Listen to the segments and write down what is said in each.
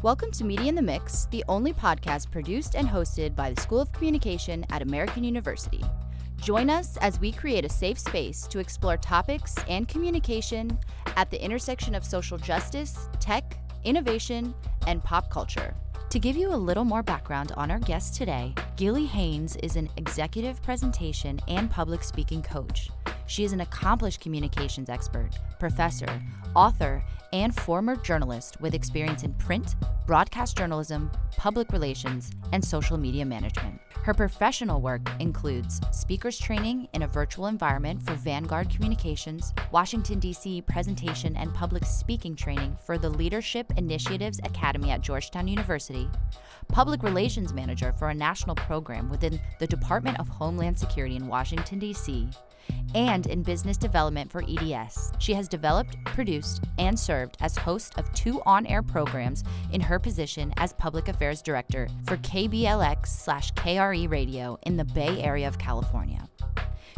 Welcome to Media in the Mix, the only podcast produced and hosted by the School of Communication at American University. Join us as we create a safe space to explore topics and communication at the intersection of social justice, tech, innovation, and pop culture. To give you a little more background on our guest today, Gillie Haynes is an executive presentation and public speaking coach. She is an accomplished communications expert, professor, author, and former journalist with experience in print, broadcast journalism, public relations, and social media management. Her professional work includes speakers training in a virtual environment for Vanguard Communications, Washington, D.C. presentation and public speaking training for the Leadership Initiatives Academy at Georgetown University, public relations manager for a national program within the Department of Homeland Security in Washington, D.C., and in business development for EDS. She has developed, produced, and served as host of 2 on-air programs in her position as Public Affairs Director for KBLX/KRE Radio in the Bay Area of California.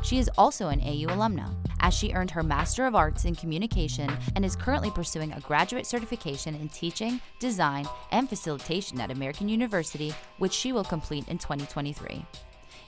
She is also an AU Alumna, as she earned her Master of Arts in Communication and is currently pursuing a graduate certification in Teaching, Design, and Facilitation at American University, which she will complete in 2023.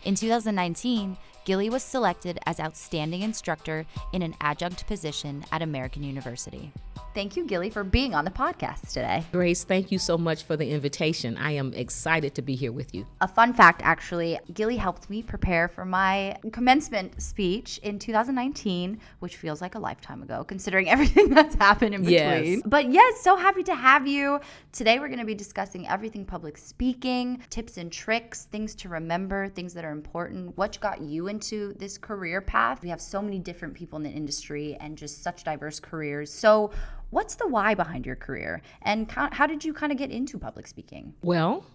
In 2019, Gillie was selected as Outstanding Instructor in an Adjunct Position at American University. Thank you, Gillie, for being on the podcast today. Grace, thank you so much for the invitation. I am excited to be here with you. A fun fact, actually, Gillie helped me prepare for my commencement speech in 2019, which feels like a lifetime ago, considering everything that's happened in between. Yes. But yes, so happy to have you. Today, we're going to be discussing everything public speaking, tips and tricks, things to remember, things that are important, what got you into this career path. We have so many different people in the industry and just such diverse careers. So what's the why behind your career, and how did you kind of get into public speaking? Well,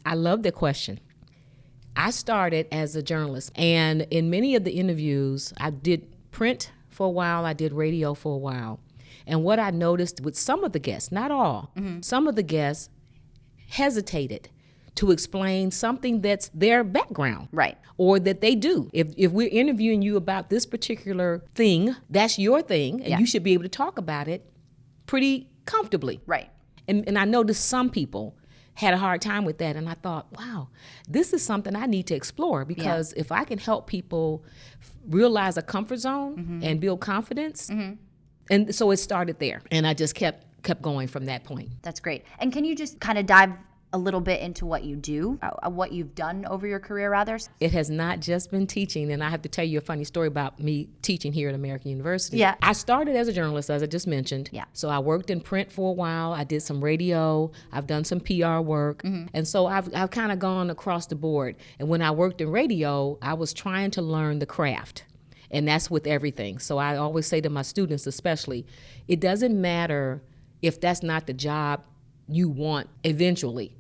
I love the question. I started as a journalist, and in many of the interviews, I did print for a while, I did radio for a while. And what I noticed with some of the guests, not all, some of the guests hesitated to explain something that's their background. Right. Or that they do. If we're interviewing you about this particular thing, that's your thing, and you should be able to talk about it pretty comfortably. Right. And I noticed some people had a hard time with that, and I thought, wow, this is something I need to explore, because if I can help people realize a comfort zone and build confidence, and so it started there, and I just kept going from that point. That's great. And can you just kind of dive a little bit into what you do, what you've done over your career, rather? It has not just been teaching, and I have to tell you a funny story about me teaching here at American University. Yeah. I started as a journalist, as I just mentioned. Yeah. So I worked in print for a while. I did some radio. I've done some PR work. And so I've kind of gone across the board. And when I worked in radio, I was trying to learn the craft. And that's with everything. So I always say to my students especially, it doesn't matter if that's not the job you want eventually.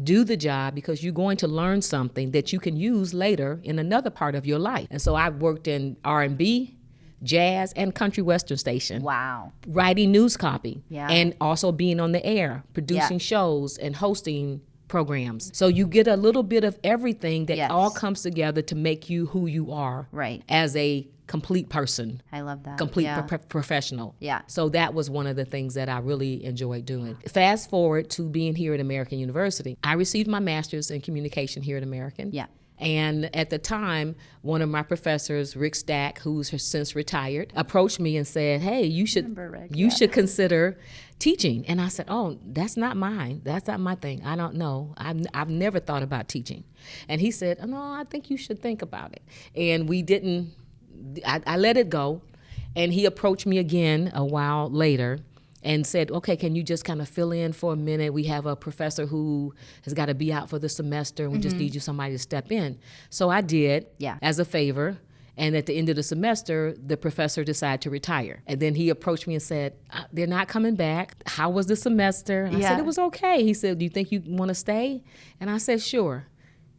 Do the job, because you're going to learn something that you can use later in another part of your life. And so I've worked in R&B, jazz, and country western station. Wow. Writing news copy. Yeah. And also being on the air, producing shows and hosting programs. So you get a little bit of everything that all comes together to make you who you are as a complete person. I love that. Complete professional. Yeah. So that was one of the things that I really enjoyed doing. Fast forward to being here at American University. I received my master's in communication here at American. Yeah. And at the time, one of my professors, Rick Stack, who's since retired, approached me and said, hey, you should consider teaching. And I said, oh, that's not mine. That's not my thing. I don't know. I've never thought about teaching. And he said, oh, no, I think you should think about it. And we didn't, I let it go. And he approached me again a while later and said, okay, can you just kind of fill in for a minute? We have a professor who has got to be out for the semester, and we just need you somebody to step in. So I did as a favor. And at the end of the semester, the professor decided to retire. And then he approached me and said, they're not coming back. How was the semester? And I said, it was okay. He said, do you think you want to stay? And I said, sure.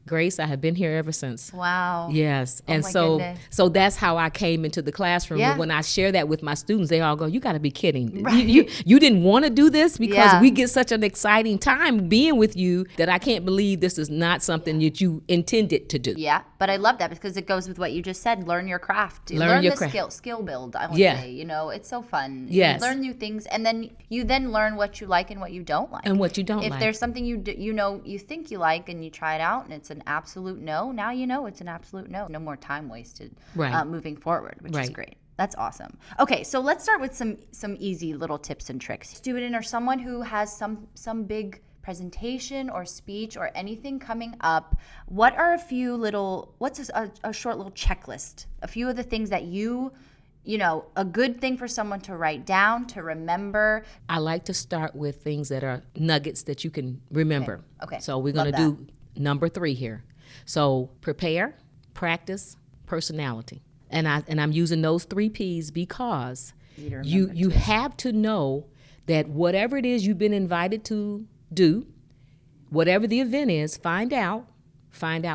Grace, I have been here ever since. Wow. Yes. Oh And my so goodness. so that's how I came into the classroom. Yeah. But when I share that with my students, they all go, you got to be kidding. Right. You didn't want to do this? Because Yeah. we get such an exciting time being with you that I can't believe this is not something that you intended to do. Yeah, but I love that because it goes with what you just said. Learn your craft. Learn your the craft. skill build, I would Yeah. say. It's so fun. Yes. You learn new things, and then you learn what you like and what you don't like. And what you don't if like. there's something you think you like and you try it out and it's an absolute no, now you know it's an absolute no. No more time wasted moving forward, which is great. That's awesome. Okay, so let's start with some easy little tips and tricks. Student or someone who has some big presentation or speech or anything coming up, what are a few little, what's a short little checklist? A few of the things that a good thing for someone to write down, to remember. I like to start with things that are nuggets that you can remember. Okay. So we're going to do number 3 here. So prepare, practice, personality. And I'm using those 3 P's because you have to know that whatever it is you've been invited to do, whatever the event is, find out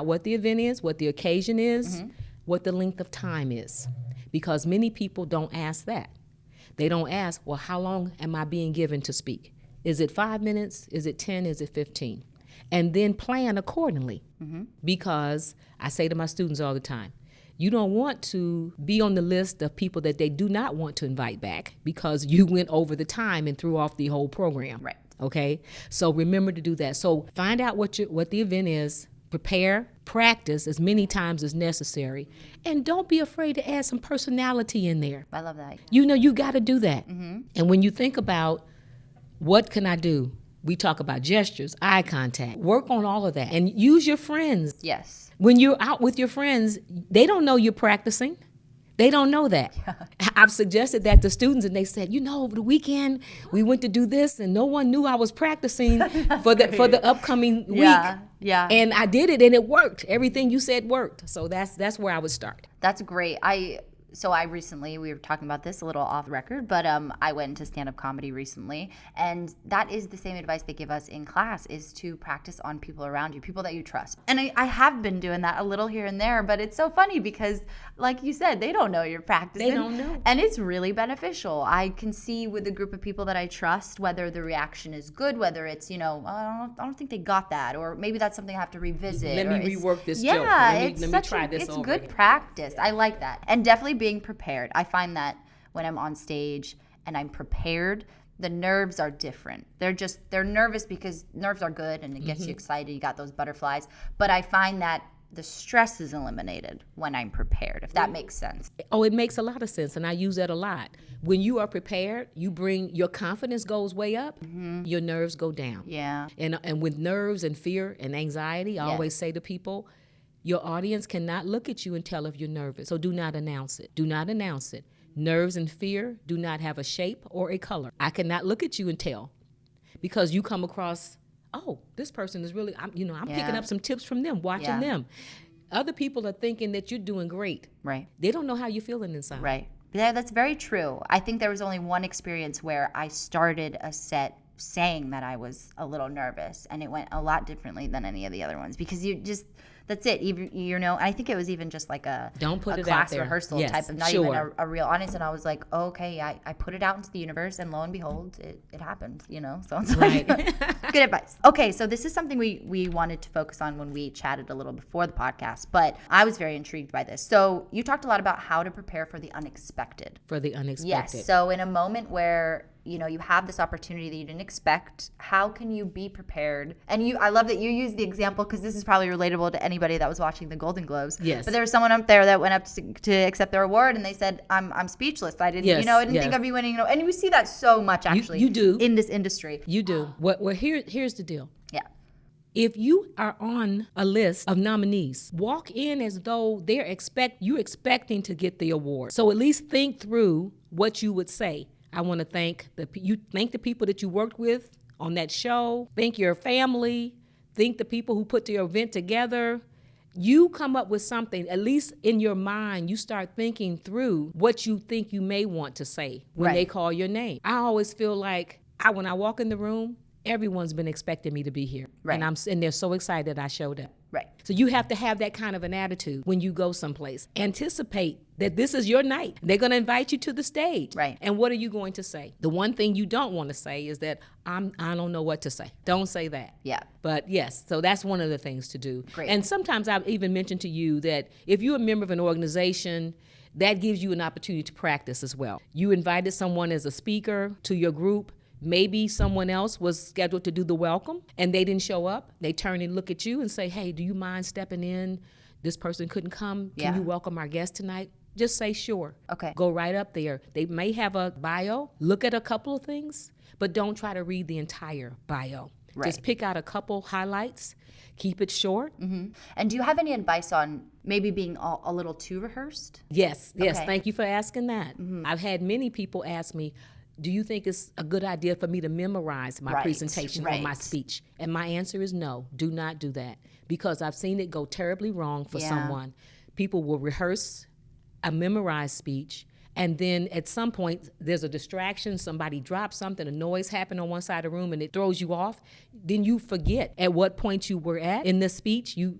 what the event is, what the occasion is, what the length of time is. Because many people don't ask that. They don't ask, well, how long am I being given to speak? Is it 5 minutes? Is it 10? Is it 15? And then plan accordingly. Because I say to my students all the time, you don't want to be on the list of people that they do not want to invite back because you went over the time and threw off the whole program. Right. Okay? So remember to do that. So find out what the event is, prepare, practice as many times as necessary, and don't be afraid to add some personality in there. I love that. You got to do that. And when you think about what can I do, we talk about gestures, eye contact, work on all of that, and use your friends. Yes. When you're out with your friends, they don't know you're practicing. They don't know that. Yeah. I've suggested that to students, and they said, over the weekend we went to do this, and no one knew I was practicing for the upcoming week. Yeah. And I did it, and it worked. Everything you said worked. So that's where I would start. That's great. I recently, we were talking about this a little off the record, but I went into stand-up comedy recently, and that is the same advice they give us in class, is to practice on people around you, people that you trust. And I have been doing that a little here and there, but it's so funny because, like you said, they don't know you're practicing. They don't know. And it's really beneficial. I can see with a group of people that I trust whether the reaction is good, whether it's, I don't think they got that, or maybe that's something I have to revisit. Let me rework this joke. Let me try this it's over. Good practice. I like that. And definitely being prepared. I find that when I'm on stage and I'm prepared, the nerves are different. They're nervous because nerves are good and it gets you excited. You got those butterflies. But I find that the stress is eliminated when I'm prepared, if that makes sense. Oh, it makes a lot of sense, and I use that a lot. When you are prepared, your confidence goes way up, your nerves go down. Yeah. And with nerves and fear and anxiety, I always say to people, your audience cannot look at you and tell if you're nervous, so do not announce it. Do not announce it. Nerves and fear do not have a shape or a color. I cannot look at you and tell because you come across, this person is really, I'm picking up some tips from them, watching them. Other people are thinking that you're doing great. Right. They don't know how you're feeling inside. Right. Yeah, that's very true. I think there was only one experience where I started a set saying that I was a little nervous, and it went a lot differently than any of the other ones because that's it. I think it was even just like a class rehearsal type of, not even a real audience. And I was like, I put it out into the universe, and lo and behold, it happened. So it's like good advice. Okay, so this is something we wanted to focus on when we chatted a little before the podcast, but I was very intrigued by this. So you talked a lot about how to prepare for the unexpected. Yes. So in a moment where you have this opportunity that you didn't expect, how can you be prepared? And I love that you use the example because this is probably relatable to anybody that was watching the Golden Globes. Yes. But there was someone up there that went up to accept their award, and they said, "I'm speechless. I didn't, I didn't think I'd be winning." And you see that so much actually. You do in this industry. You do. Well, here's the deal. Yeah. If you are on a list of nominees, walk in as though you're expecting to get the award. So at least think through what you would say. I want to thank the people that you worked with on that show. Thank your family. Thank the people who put the event together. You come up with something, at least in your mind, you start thinking through what you think you may want to say when they call your name. I always feel like when I walk in the room, everyone's been expecting me to be here. Right. And they're so excited I showed up. Right. So you have to have that kind of an attitude when you go someplace. Anticipate that this is your night. They're going to invite you to the stage. Right. And what are you going to say? The one thing you don't want to say is that I don't know what to say. Don't say that. Yeah. But yes, so that's one of the things to do. Great. And sometimes I've even mentioned to you that if you're a member of an organization, that gives you an opportunity to practice as well. You invited someone as a speaker to your group. Maybe someone else was scheduled to do the welcome and they didn't show up. They turn and look at you and say, hey, do you mind stepping in? This person couldn't come. Can you welcome our guest tonight? Just say sure. Okay. Go right up there. They may have a bio. Look at a couple of things, but don't try to read the entire bio. Right. Just pick out a couple highlights. Keep it short. Mm-hmm. And do you have any advice on maybe being a little too rehearsed? Yes. Okay. Thank you for asking that. Mm-hmm. I've had many people ask me, do you think it's a good idea for me to memorize my presentation or my speech? And my answer is no, do not do that. Because I've seen it go terribly wrong for someone. People will rehearse a memorized speech, and then at some point there's a distraction, somebody drops something, a noise happened on one side of the room and it throws you off. Then you forget at what point you were at in the speech. You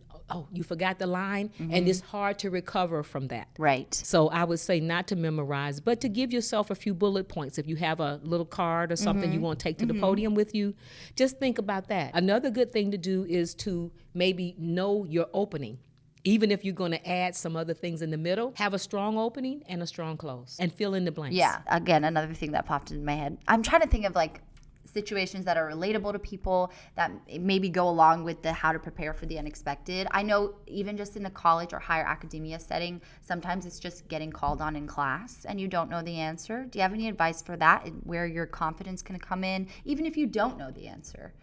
forgot the line, and it's hard to recover from that. Right. So I would say not to memorize, but to give yourself a few bullet points. If you have a little card or something you want to take to the podium with you, just think about that. Another good thing to do is to maybe know your opening. Even if you're going to add some other things in the middle, have a strong opening and a strong close, and fill in the blanks. Yeah. Again, another thing that popped into my head. I'm trying to think of like situations that are relatable to people that maybe go along with the how to prepare for the unexpected. I know even just in a college or higher academia setting, sometimes it's just getting called on in class and you don't know the answer. Do you have any advice for that, where your confidence can come in, even if you don't know the answer?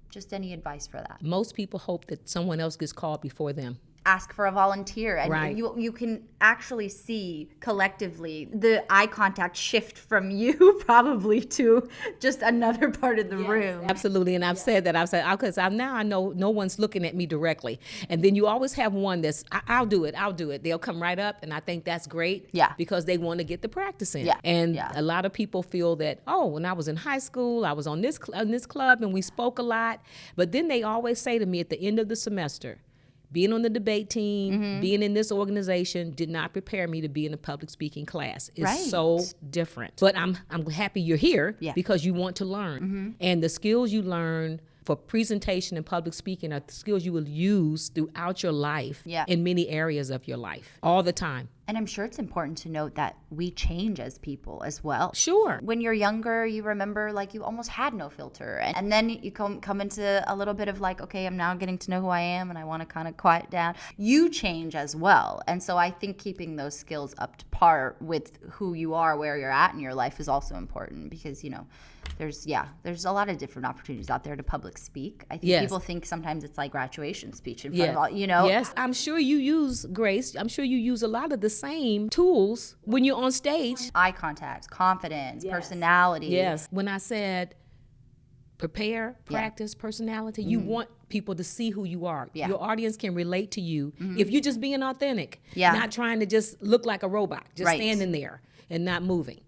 Just any advice for that? Most people hope that someone else gets called before them. Ask for a volunteer, and right. you can actually see collectively the eye contact shift from you probably to just another part of the room. Absolutely, and I've said that. Because now I know no one's looking at me directly, and then you always have one that's I'll do it. They'll come right up, and I think that's great. Yeah. Because they want to get the practice in. Yeah. And a lot of people feel that when I was in high school, I was on this club, and we spoke a lot, but then they always say to me at the end of the semester, being on the debate team, being in this organization did not prepare me to be in a public speaking class. It's so different. But I'm happy you're here because you want to learn. And the skills you learn for presentation and public speaking are skills you will use throughout your life in many areas of your life, all the time. And I'm sure it's important to note that we change as people as well. Sure. When you're younger, you remember like you almost had no filter. And then you come into a little bit of like, okay, I'm now getting to know who I am and I want to kind of quiet down. You change as well. And so I think keeping those skills up to par with who you are, where you're at in your life is also important because, there's a lot of different opportunities out there to public speak. I think people think sometimes it's like graduation speech in front of all, Yes, I'm sure you use, Grace, a lot of the same tools when you're on stage. Eye contact, confidence, personality. Yes. When I said prepare, practice, personality, you want people to see who you are. Yeah. Your audience can relate to you if you're just being authentic, not trying to just look like a robot, just standing there and not moving.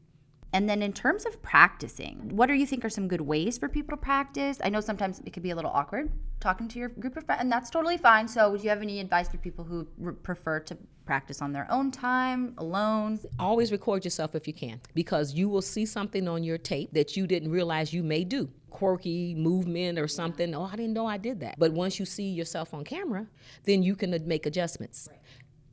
And then in terms of practicing, what do you think are some good ways for people to practice? I know sometimes it could be a little awkward talking to your group of friends, and that's totally fine. So do you have any advice for people who prefer to practice on their own time, alone? Always record yourself if you can, because you will see something on your tape that you didn't realize you may do. Quirky movement or something. I didn't know I did that. But once you see yourself on camera, then you can make adjustments. Right.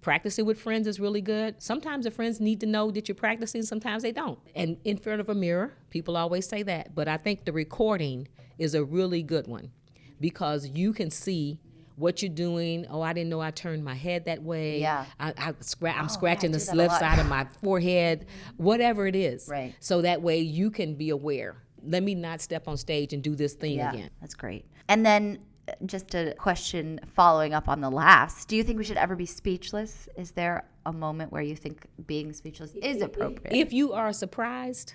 Practicing with friends is really good. Sometimes the friends need to know that you're practicing, sometimes they don't. And in front of a mirror, people always say that. But I think the recording is a really good one because you can see what you're doing. I didn't know I turned my head that way. Yeah. I'm scratching the left side of my forehead, whatever it is. Right. So that way you can be aware. Let me not step on stage and do this thing again. That's great. And then just a question following up on the last. Do you think we should ever be speechless? Is there a moment where you think being speechless is appropriate? If you are a surprise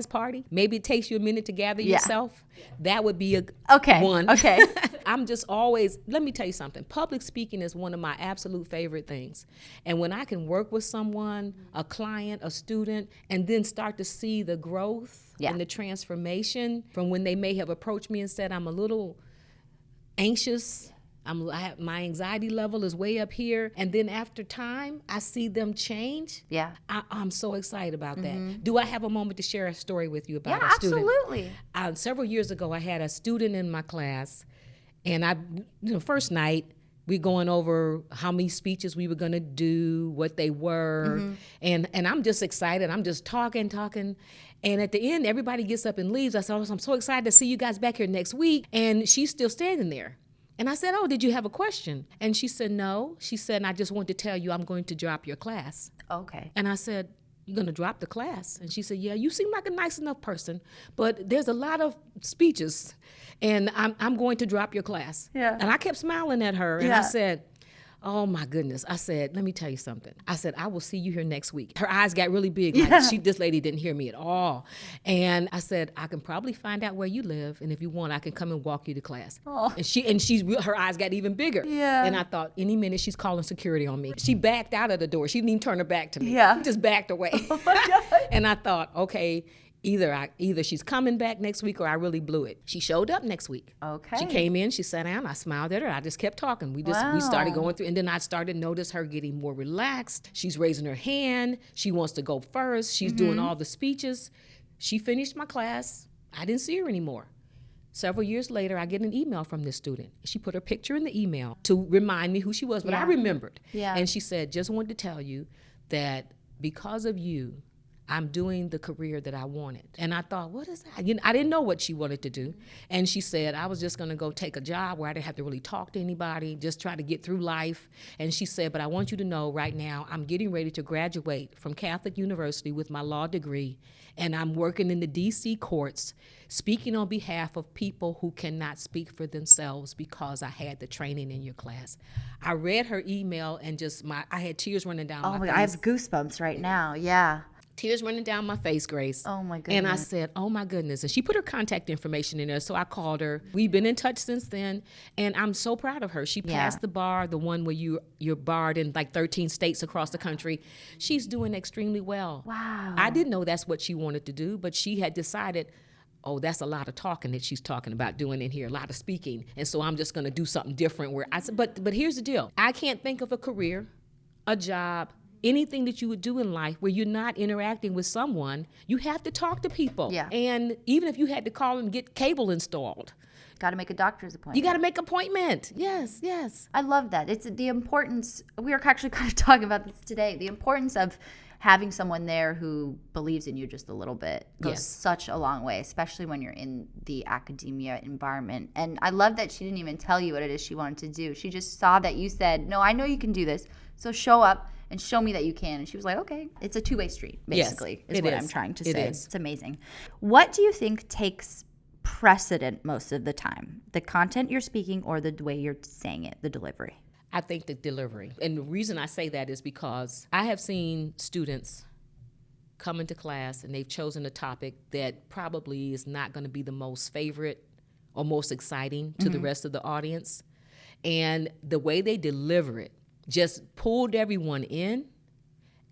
party, maybe it takes you a minute to gather yourself. That would be one. Okay. I'm just always, let me tell you something. Public speaking is one of my absolute favorite things. And when I can work with someone, a client, a student, and then start to see the growth and the transformation from when they may have approached me and said, I'm a little anxious, my anxiety level is way up here, and then after time I see them change. I'm so excited about that. Do I have a moment to share a story with you about a student? Absolutely. Several years ago I had a student in my class, and first night we going over how many speeches we were going to do, what they were, and I'm just excited. I'm just talking, and at the end everybody gets up and leaves. I said, I'm so excited to see you guys back here next week, and she's still standing there. And I said, did you have a question? And she said, no. She said, I just want to tell you I'm going to drop your class. Okay. And I said, you're going to drop the class? And she said, yeah, you seem like a nice enough person, but there's a lot of speeches, and I'm going to drop your class. Yeah. And I kept smiling at her, and I said, oh my goodness. I said, let me tell you something. I said, I will see you here next week. Her eyes got really big. Like this lady didn't hear me at all. And I said, I can probably find out where you live, and if you want, I can come and walk you to class. And her eyes got even bigger. Yeah. And I thought, any minute she's calling security on me. She backed out of the door. She didn't even turn her back to me. Yeah. She just backed away. Oh my God. And I thought, okay, either she's coming back next week or I really blew it. She showed up next week. Okay. She came in, she sat down, I smiled at her, I just kept talking. We started going through, and then I started to notice her getting more relaxed. She's raising her hand. She wants to go first. She's doing all the speeches. She finished my class. I didn't see her anymore. Several years later, I get an email from this student. She put her picture in the email to remind me who she was, but I remembered. Yeah. And she said, just wanted to tell you that because of you, I'm doing the career that I wanted. And I thought, what is that? I didn't know what she wanted to do. And she said, I was just going to go take a job where I didn't have to really talk to anybody, just try to get through life. And she said, but I want you to know right now, I'm getting ready to graduate from Catholic University with my law degree. And I'm working in the D.C. courts, speaking on behalf of people who cannot speak for themselves because I had the training in your class. I read her email and I had tears running down my face. I have goosebumps right now. Yeah. Tears running down my face, Grace. Oh, my goodness. And I said, oh, my goodness. And she put her contact information in there, so I called her. We've been in touch since then, and I'm so proud of her. She passed the bar, the one where you're barred in like 13 states across the country. She's doing extremely well. Wow. I didn't know that's what she wanted to do, but she had decided, that's a lot of talking that she's talking about doing in here, a lot of speaking. And so I'm just going to do something different. Where I said, but here's the deal. I can't think of a career, a job, anything that you would do in life where you're not interacting with someone. You have to talk to people. Yeah. And even if you had to call and get cable installed. Got to make a doctor's appointment. You got to make an appointment. Yes. I love that. It's the importance, we were actually kind of talking about this today, the importance of having someone there who believes in you just a little bit goes such a long way, especially when you're in the academia environment. And I love that she didn't even tell you what it is she wanted to do. She just saw that you said, no, I know you can do this, so show up and show me that you can. And she was like, okay. It's a two-way street, basically, is what I'm trying to say. It's amazing. What do you think takes precedent most of the time? The content you're speaking or the way you're saying it, the delivery? I think the delivery. And the reason I say that is because I have seen students come into class and they've chosen a topic that probably is not going to be the most favorite or most exciting to the rest of the audience. And the way they deliver it just pulled everyone in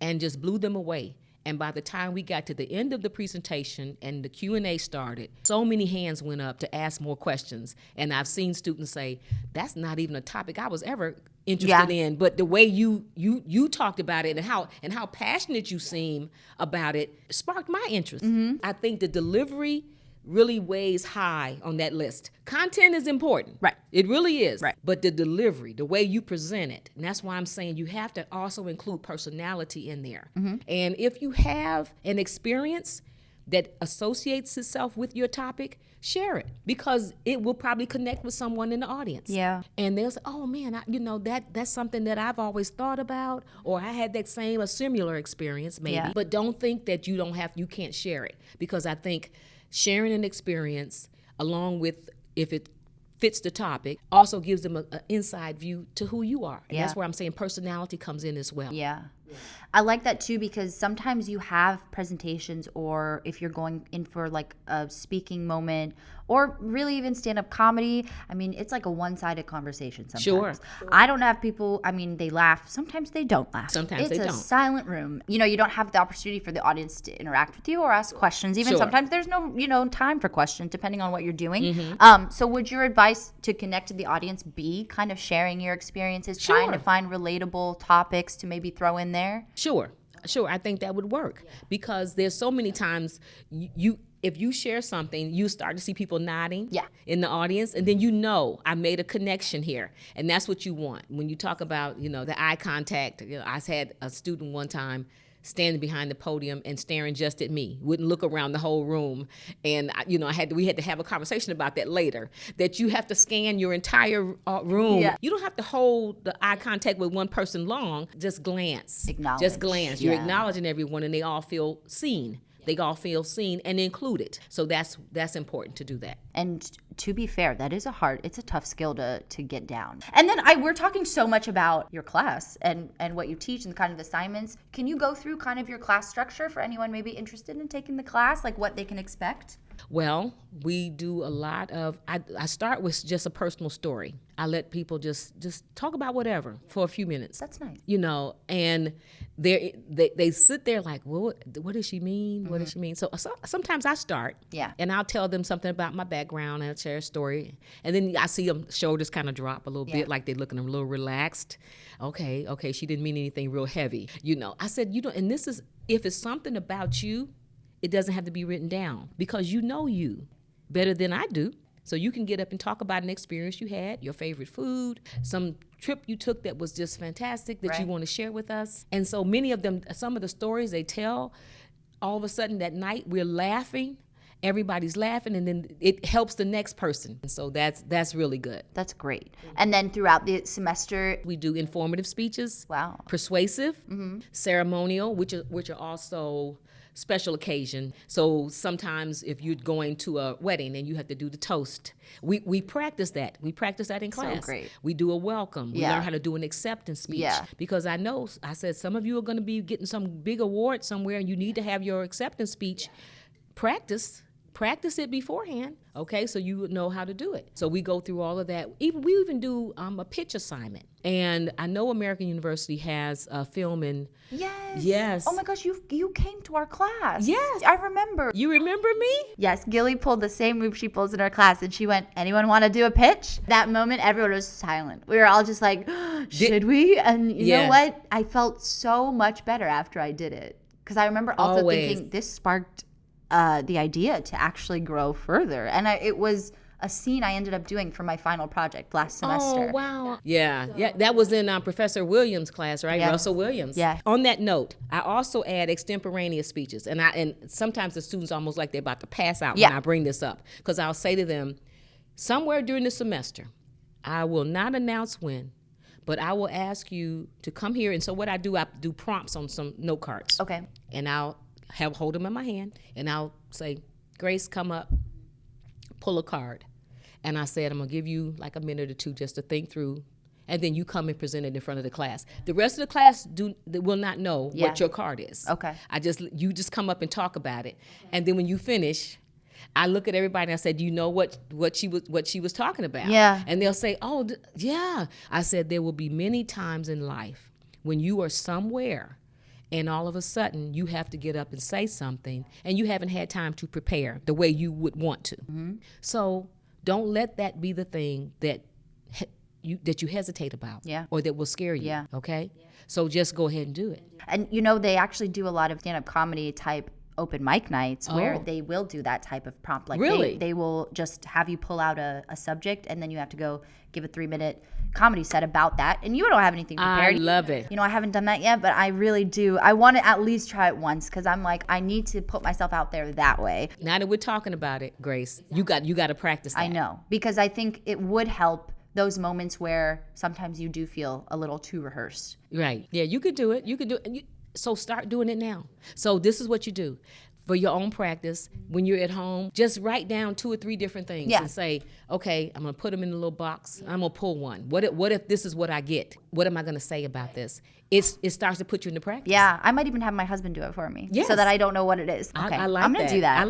and just blew them away. And by the time we got to the end of the presentation and the Q&A started, so many hands went up to ask more questions. And I've seen students say, that's not even a topic I was ever interested in, but the way you talked about it and how passionate you seem about it sparked my interest. I think the delivery really weighs high on that list. Content is important. Right. It really is. Right. But the delivery, the way you present it, and that's why I'm saying you have to also include personality in there. And if you have an experience that associates itself with your topic, share it, because it will probably connect with someone in the audience. Yeah. And they'll say, oh man, that's something that I've always thought about, or I had that a similar experience maybe. Yeah. But don't think that you can't share it, because I think sharing an experience along with, if it fits the topic, also gives them an inside view to who you are. And that's where I'm saying personality comes in as well. Yeah. I like that too, because sometimes you have presentations, or if you're going in for like a speaking moment, or really even stand-up comedy, I mean, it's like a one-sided conversation sometimes. Sure. I don't have people, I mean, they laugh. Sometimes they don't laugh. Sometimes they It's don't. a silent room. You know, you don't have the opportunity for the audience to interact with you or ask questions. Even Sure. sometimes there's no, time for questions depending on what you're doing. So would your advice to connect to the audience be kind of sharing your experiences, trying to Sure. find relatable topics to maybe throw in there? Sure. I think that would work because there's so many times if you share something, you start to see people nodding in the audience, and then I made a connection here, and that's what you want. When you talk about, the eye contact, I had a student one time standing behind the podium and staring just at me, wouldn't look around the whole room, and we had to have a conversation about that later. That you have to scan your entire room. Yeah. You don't have to hold the eye contact with one person long. Just glance. Acknowledge. Just glance. You're acknowledging everyone, and they all feel seen. They all feel seen and included. So that's important to do that. And to be fair, that is it's a tough skill to get down. And then we're talking so much about your class and what you teach and kind of assignments. Can you go through kind of your class structure for anyone maybe interested in taking the class, like what they can expect? Well, we do a lot of, I start with just a personal story. I let people just talk about whatever for a few minutes. That's nice. And they sit there like, well, what does she mean? What does she mean? So sometimes I start, and I'll tell them something about my background, and I'll share a story. And then I see them shoulders kind of drop a little bit, like they're looking a little relaxed. Okay, she didn't mean anything real heavy. I said, and this is, if it's something about you, it doesn't have to be written down because you know you better than I do. So you can get up and talk about an experience you had, your favorite food, some trip you took that was just fantastic that you want to share with us. And so many of them, some of the stories they tell, all of a sudden that night we're laughing. Everybody's laughing, and then it helps the next person. And so that's really good. That's great. And then throughout the semester, we do informative speeches. Wow. Persuasive, ceremonial, which are also special occasion. So sometimes if you're going to a wedding and you have to do the toast, we practice that. We practice that in class. So great. We do a welcome. We learn how to do an acceptance speech. Because I said some of you are going to be getting some big award somewhere, and you need to have your acceptance speech practice it beforehand, okay, so you would know how to do it. So we go through all of that. We even do a pitch assignment. And I know American University has a film and Yes. Oh my gosh, you came to our class. Yes. I remember. You remember me? Yes, Gillie pulled the same move she pulls in our class, and she went, anyone want to do a pitch? That moment, everyone was silent. We were all just like, should we? And you know what? I felt so much better after I did it. Because I remember also thinking, this sparked the idea to actually grow further. And it was a scene I ended up doing for my final project last semester. Oh, wow. Yeah, that was in Professor Williams' class, right? Yes. Russell Williams. Yeah. On that note, I also add extemporaneous speeches. And sometimes the students almost like they're about to pass out when I bring this up. Because I'll say to them, somewhere during the semester, I will not announce when, but I will ask you to come here. And so what I do prompts on some note cards. Okay. And I'll hold them in my hand, and I'll say, Grace, come up, pull a card. And I said, I'm going to give you like a minute or two just to think through, and then you come and present it in front of the class. The rest of the class will not know what your card is. Okay. You just come up and talk about it. And then when you finish, I look at everybody and I said, do you know what she was talking about? Yeah. And they'll say, oh, yeah. I said, there will be many times in life when you are somewhere and all of a sudden you have to get up and say something, and you haven't had time to prepare the way you would want to. Mm-hmm. So don't let that be the thing that you hesitate about, or that will scare you. Yeah. Okay. Yeah. So just go ahead and do it. And they actually do a lot of stand-up comedy type open mic nights where they will do that type of prompt. Like really? They will just have you pull out a subject, and then you have to go give a 3-minute comedy set about that, and you don't have anything prepared. I love it. I haven't done that yet, but I really do. I want to at least try it once, because I'm like, I need to put myself out there that way. Now that we're talking about it, Grace, you got to practice that. I know, because I think it would help those moments where sometimes you do feel a little too rehearsed. Right. Yeah, you could do it. So start doing it now. So this is what you do. for your own practice, when you're at home, just write down 2 or 3 different things and say, okay, I'm going to put them in a little box. I'm going to pull one. What if this is what I get? What am I going to say about this? It starts to put you into practice. Yeah, I might even have my husband do it for me so that I don't know what it is. Okay, I like I'm going to do that.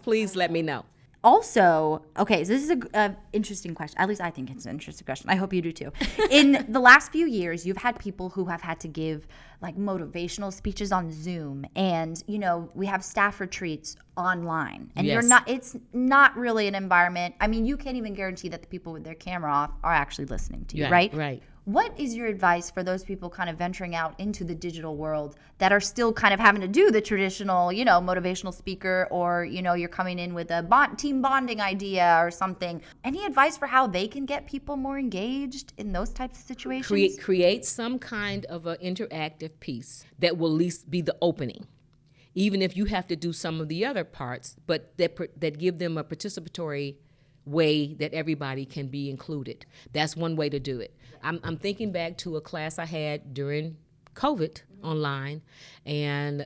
Please let me know. Also, okay, so this is a interesting question. At least I think it's an interesting question. I hope you do too. In the last few years, you've had people who have had to give like motivational speeches on Zoom, and we have staff retreats online, and it's not really an environment. I mean, you can't even guarantee that the people with their camera off are actually listening to you, right? Right. What is your advice for those people kind of venturing out into the digital world that are still kind of having to do the traditional, motivational speaker, or, you're coming in with a team bonding idea or something? Any advice for how they can get people more engaged in those types of situations? Create some kind of an interactive piece that will at least be the opening, even if you have to do some of the other parts, but that give them a participatory way that everybody can be included. That's one way to do it. I'm thinking back to a class I had during COVID online, and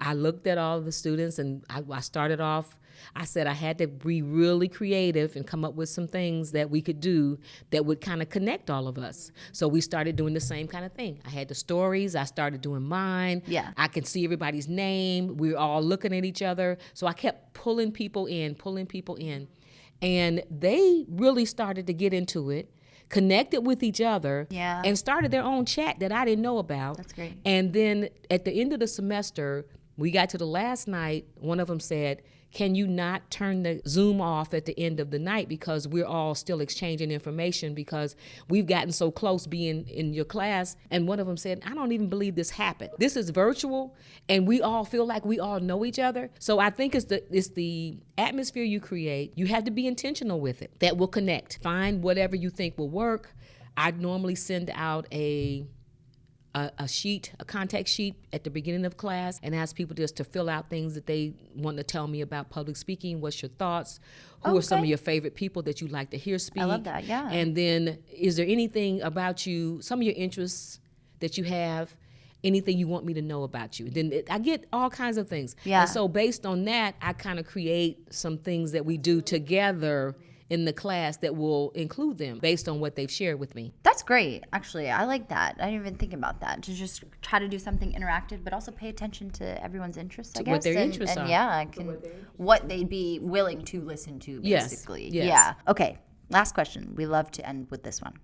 I looked at all of the students, and I started off, I said I had to be really creative and come up with some things that we could do that would kind of connect all of us. So we started doing the same kind of thing. I had the stories. I started doing mine. Yeah. I could see everybody's name. We were all looking at each other. So I kept pulling people in. And they really started to get into it, connected with each other, and started their own chat that I didn't know about. That's great. And then at the end of the semester, we got to the last night, one of them said, can you not turn the Zoom off at the end of the night, because we're all still exchanging information because we've gotten so close being in your class. And one of them said, I don't even believe this happened. This is virtual, and we all feel like we all know each other. So I think it's the atmosphere you create. You have to be intentional with it. That will connect. Find whatever you think will work. I normally send out a contact sheet at the beginning of class, and ask people just to fill out things that they want to tell me about public speaking. What's your thoughts? Who are some of your favorite people that you'd like to hear speak? I love that, yeah. And then, is there anything about you, some of your interests that you have, anything you want me to know about you? Then I get all kinds of things. Yeah. And so based on that, I kind of create some things that we do together in the class that will include them based on what they've shared with me. That's great. Actually, I like that. I didn't even think about that. To just try to do something interactive, but also pay attention to everyone's interests, I guess. What their interests are. Yeah, what they'd be willing to listen to, basically. Yes. Yeah. Okay, last question. We love to end with this one.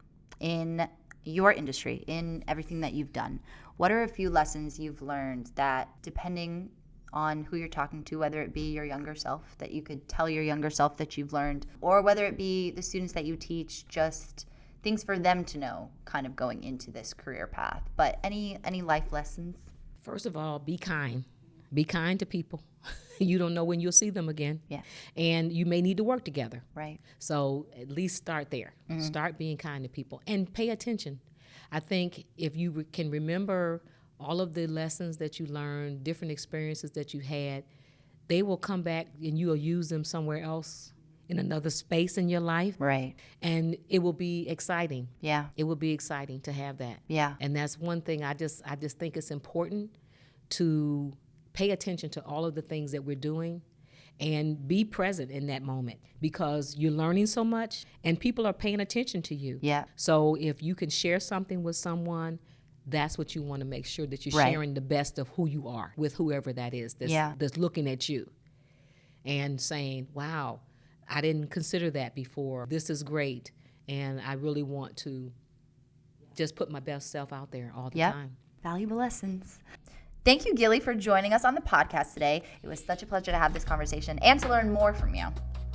In your industry, in everything that you've done, what are a few lessons you've learned that, depending on who you're talking to, whether it be your younger self that you could tell your younger self that you've learned, or whether it be the students that you teach, just things for them to know kind of going into this career path? But any life lessons? First of all, be kind. Be kind to people. You don't know when you'll see them again. Yeah. And you may need to work together. Right. So at least start there. Mm-hmm. Start being kind to people and pay attention. I think if you can remember all of the lessons that you learned, different experiences that you had, they will come back and you will use them somewhere else in another space in your life. Right. And it will be exciting. Yeah. It will be exciting to have that. Yeah. And that's one thing I just think it's important to pay attention to all of the things that we're doing and be present in that moment, because you're learning so much and people are paying attention to you. Yeah. So if you can share something with someone, that's what you want to make sure that you're sharing the best of who you are with whoever that is that's looking at you and saying, wow, I didn't consider that before. This is great. And I really want to just put my best self out there all the time. Valuable lessons. Thank you, Gillie, for joining us on the podcast today. It was such a pleasure to have this conversation and to learn more from you.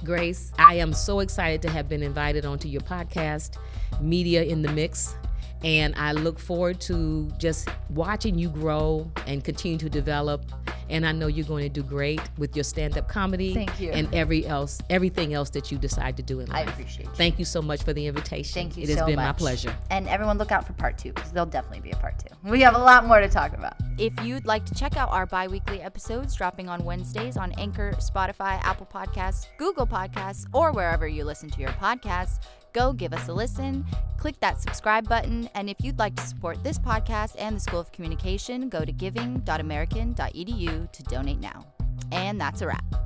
Grace, I am so excited to have been invited onto your podcast, Media in the Mix. And I look forward to just watching you grow and continue to develop. And I know you're going to do great with your stand-up comedy. Thank you. And everything else that you decide to do in life. I appreciate you. Thank you so much for the invitation. Thank you so much. It has been my much. pleasure. And everyone look out for part 2, because there'll definitely be a part 2. We have a lot more to talk about. If you'd like to check out our bi-weekly episodes dropping on Wednesdays on Anchor, Spotify, Apple Podcasts, Google Podcasts, or wherever you listen to your podcasts, go give us a listen, click that subscribe button, and if you'd like to support this podcast and the School of Communication, go to giving.american.edu to donate now. And that's a wrap.